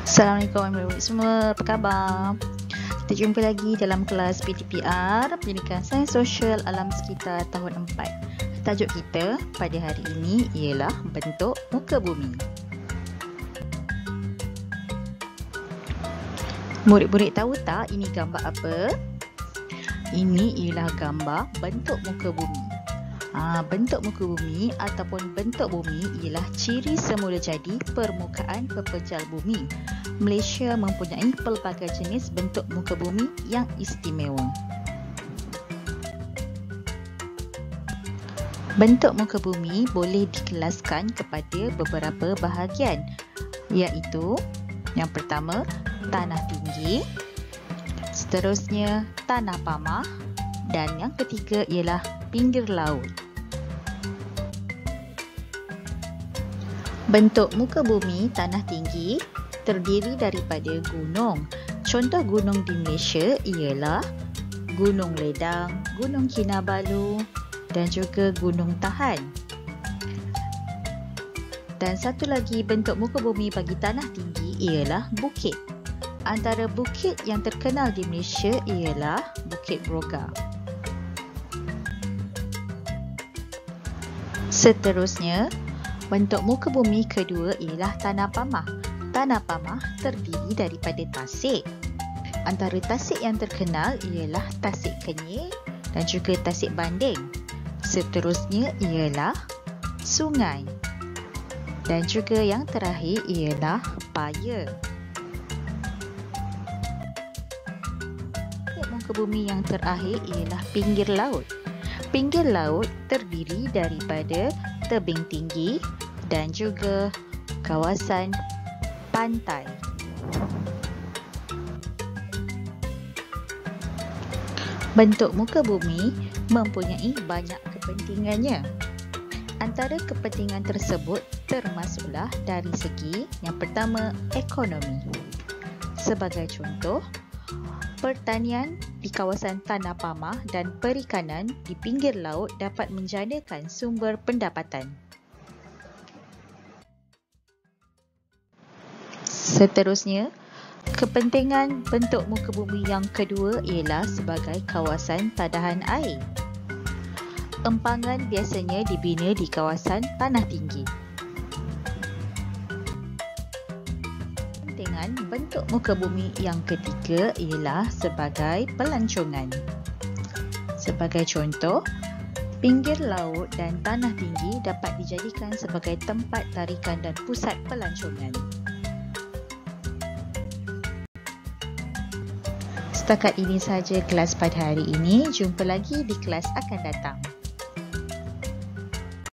Assalamualaikum warahmatullahi semua, apa khabar? Kita jumpa lagi dalam kelas PTPR, Pendidikan Sains Sosial Alam Sekitar tahun 4. Tajuk kita pada hari ini ialah bentuk muka bumi. Murid-murid tahu tak ini gambar apa? Ini ialah gambar bentuk muka bumi. Bentuk muka bumi ataupun bentuk bumi ialah ciri semula jadi permukaan pepejal bumi. Malaysia mempunyai pelbagai jenis bentuk muka bumi yang istimewa. Bentuk muka bumi boleh dikelaskan kepada beberapa bahagian, iaitu yang pertama, tanah tinggi, seterusnya tanah pamah, dan yang ketiga ialah pinggir laut. Bentuk muka bumi tanah tinggi terdiri daripada gunung. Contoh gunung di Malaysia ialah Gunung Ledang, Gunung Kinabalu dan juga Gunung Tahan. Dan satu lagi bentuk muka bumi bagi tanah tinggi ialah bukit. Antara bukit yang terkenal di Malaysia ialah Bukit Broga. Seterusnya, bentuk muka bumi kedua ialah tanah pamah. Tanah pamah terdiri daripada tasik. Antara tasik yang terkenal ialah Tasik Kenyir dan juga Tasik Banding. Seterusnya ialah sungai. Dan juga yang terakhir ialah paya. Muka bumi yang terakhir ialah pinggir laut. Pinggir laut terdiri daripada tebing tinggi dan juga kawasan pantai. Bentuk muka bumi mempunyai banyak kepentingannya. Antara kepentingan tersebut termasuklah dari segi yang pertama, ekonomi. Sebagai contoh, pertanian di kawasan tanah pamah dan perikanan di pinggir laut dapat menjanakan sumber pendapatan. Seterusnya, kepentingan bentuk muka bumi yang kedua ialah sebagai kawasan tadahan air. Empangan biasanya dibina di kawasan tanah tinggi. Kepentingan bentuk muka bumi yang ketiga ialah sebagai pelancongan. Sebagai contoh, pinggir laut dan tanah tinggi dapat dijadikan sebagai tempat tarikan dan pusat pelancongan. Setakat ini sahaja kelas pada hari ini. Jumpa lagi di kelas akan datang.